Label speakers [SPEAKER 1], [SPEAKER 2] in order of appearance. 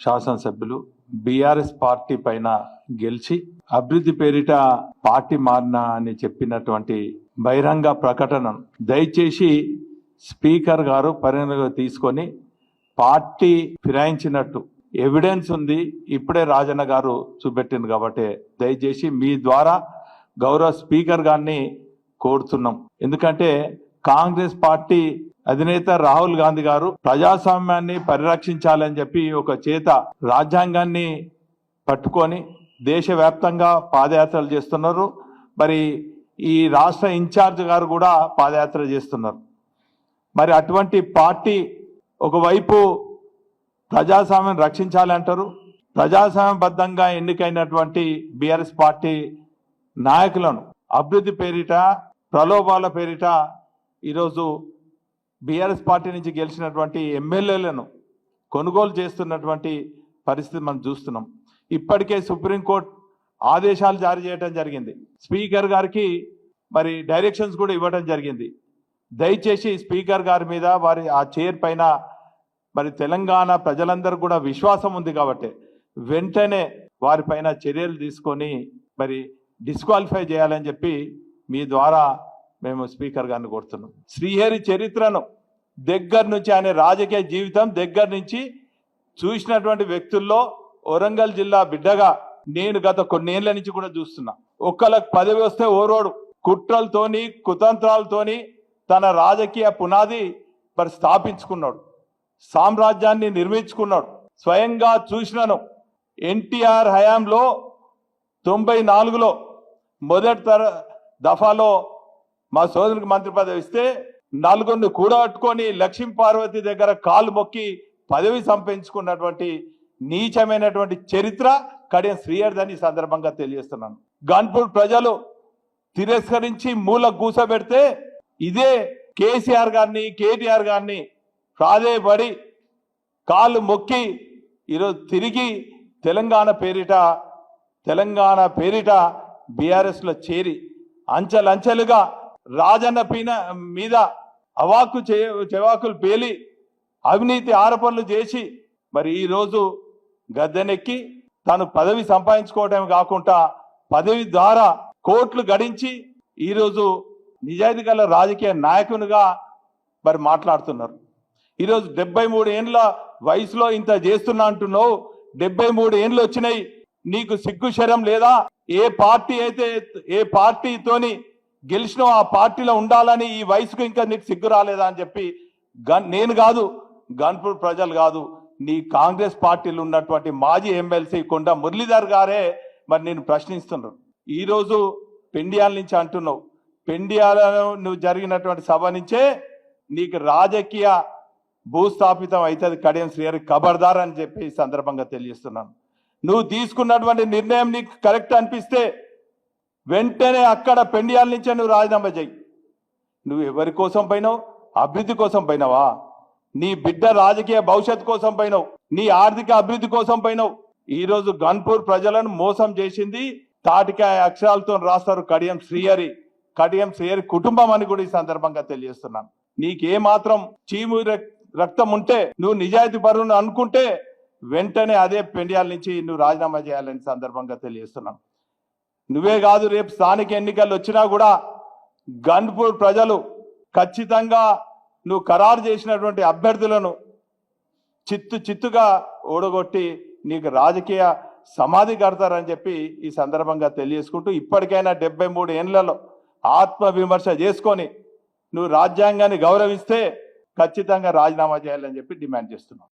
[SPEAKER 1] శాసనసభ్యులు BRS party పైన గెలిచి అభివృద్ధి పేరిట పార్టీ మారినా అని చెప్పినటువంటి బహిరంగ ప్రకటనను దయచేసి స్పీకర్ గారు పరిగణలోకి తీసుకొని పార్టీ ఫిరాయించినట్టు ఎవిడెన్స్ ఉంది, ఇప్పుడే రాజన్న గారు చూపెట్టింది కాబట్టి దయచేసి మీ ద్వారా గౌరవ స్పీకర్ గారిని కోరుతున్నాం. ఎందుకంటే కాంగ్రెస్ పార్టీ అధినేత రాహుల్ గాంధీ గారు ప్రజాస్వామ్యాన్ని పరిరక్షించాలని చెప్పి ఒక చేత రాజ్యాంగాన్ని పట్టుకొని దేశవ్యాప్తంగా పాదయాత్రలు చేస్తున్నారు. మరి ఈ రాష్ట్ర ఇన్ఛార్జ్ గారు కూడా పాదయాత్ర చేస్తున్నారు. మరి అటువంటి పార్టీ ఒకవైపు ప్రజాస్వామ్యం రక్షించాలంటారు, ప్రజాస్వామ్యబద్ధంగా ఎన్నికైనటువంటి బీఆర్ఎస్ పార్టీ నాయకులను అభివృద్ధి పేరిట ప్రలోభాల పేరిట ఈరోజు బీఆర్ఎస్ పార్టీ నుంచి గెలిచినటువంటి ఎమ్మెల్యేలను కొనుగోలు చేస్తున్నటువంటి పరిస్థితి మనం చూస్తున్నాం. ఇప్పటికే సుప్రీంకోర్టు ఆదేశాలు జారీ చేయడం జరిగింది, స్పీకర్ గారికి మరి డైరెక్షన్స్ కూడా ఇవ్వడం జరిగింది. దయచేసి స్పీకర్ గారి మీద వారి ఆ చైర్ పైన మరి తెలంగాణ ప్రజలందరూ కూడా విశ్వాసం ఉంది కాబట్టి వెంటనే వారిపైన చర్యలు తీసుకొని మరి డిస్క్వాలిఫై చేయాలని చెప్పి మీ ద్వారా మేము స్పీకర్ గారిని కోరుతున్నాం. శ్రీహరి చరిత్రను దగ్గర నుంచి, ఆయన రాజకీయ జీవితం దగ్గర నుంచి చూసినటువంటి వ్యక్తుల్లో వరంగల్ జిల్లా బిడ్డగా నేను గత కొన్నేళ్ల నుంచి కూడా చూస్తున్నా. ఒక్కళ్ళకి పదవి వస్తే ఓరోడు కుట్రలతోని కుతంత్రాలతోని తన రాజకీయ పునాది మరి స్థాపించుకున్నాడు, సామ్రాజ్యాన్ని నిర్మించుకున్నాడు. స్వయంగా చూసినాను. ఎన్టీఆర్ హయాంలో 94లో మొదటి దఫాలో మా సోదరునికి మంత్రి పదవి ఇస్తే నలుగురిని కూడగట్టుకొని లక్ష్మీ పార్వతి దగ్గర కాలు మొక్కి పదవి సంపాదించుకున్నటువంటి నీచమైనటువంటి చరిత్ర కడియం శ్రీహరిదని ఈ సందర్భంగా తెలియజేస్తున్నాను. గన్పూర్ ప్రజలు తిరస్కరించి మూల కూసబెడితే ఇదే కేసీఆర్ గారిని కేటీఆర్ గారిని ప్రాధేయపడి కాళ్ళు మొక్కి ఈరోజు తిరిగి తెలంగాణ పేరిట బీఆర్ఎస్లో చేరి అంచెలంచెలుగా రాజన్న మీద చెవాకులు పేలి అవినీతి ఆరోపణలు చేసి మరి ఈరోజు గద్దెనెక్కి తాను పదవి సంపాదించుకోవడమే కాకుండా పదవి ద్వారా కోట్లు గడించి ఈరోజు నిజాయితీ గల రాజకీయ నాయకునిగా మరి మాట్లాడుతున్నారు. ఈరోజు 73 ఏండ్ల వయసులో ఇంత చేస్తున్నా అంటున్నావు. 73 ఏండ్లు వచ్చినాయి, నీకు సిగ్గు శరం లేదా? ఏ పార్టీతోని గెలిచినో ఆ పార్టీలో ఉండాలని ఈ వయసుకు ఇంకా నీకు సిగ్గు రాలేదా అని చెప్పి నేను కాదు, గన్పూర్ ప్రజలు కాదు, నీ కాంగ్రెస్ పార్టీలో ఉన్నటువంటి మాజీ ఎమ్మెల్సీ కొండ మురళీధర్ గారే మరి నేను ప్రశ్నిస్తున్నారు. ఈరోజు పెండియాల నుంచి అంటున్నావు, పెండియాలలో నువ్వు జరిగినటువంటి సభ నుంచే నీకు రాజకీయ భూస్థాపితం అవుతుంది కడియం శ్రీహరి ఖబర్దార్ అని చెప్పి ఈ సందర్భంగా తెలియజేస్తున్నాను. నువ్వు తీసుకున్నటువంటి నిర్ణయం నీకు కరెక్ట్ అనిపిస్తే వెంటనే అక్కడ పెండియాల నుంచే నువ్వు రాజీనామా చేయి. నువ్వు ఎవరి కోసం పోయినావు? అభివృద్ధి కోసం పోయినావా? నీ బిడ్డ రాజకీయ భవిష్యత్తు కోసం పోయినావు, నీ ఆర్థిక అభివృద్ధి కోసం పోయినావు. ఈరోజు గన్పూర్ ప్రజలను మోసం చేసింది తాటికాయ అక్షరాలతో రాస్తారు కడియం శ్రీహరి కుటుంబం అని కూడా ఈ సందర్భంగా తెలియజేస్తున్నాను. నీకేమాత్రం చీము రక్తం ఉంటే, నువ్వు నిజాయితీ పరువును అనుకుంటే వెంటనే అదే పెండియాల నుంచి నువ్వు రాజీనామా చేయాలని సందర్భంగా తెలియజేస్తున్నాను. నువ్వే కాదు, రేపు స్థానిక ఎన్నికలు వచ్చినా కూడా గన్పూర్ ప్రజలు ఖచ్చితంగా నువ్వు ఖరారు చేసినటువంటి అభ్యర్థులను చిత్తుగా ఓడగొట్టి నీకు రాజకీయ సమాధి కడతారని చెప్పి ఈ సందర్భంగా తెలియజేసుకుంటూ, ఇప్పటికైనా 73 ఏండ్లలో ఆత్మవిమర్శ చేసుకొని నువ్వు రాజ్యాంగాన్ని గౌరవిస్తే ఖచ్చితంగా రాజీనామా చేయాలని చెప్పి డిమాండ్ చేస్తున్నాం.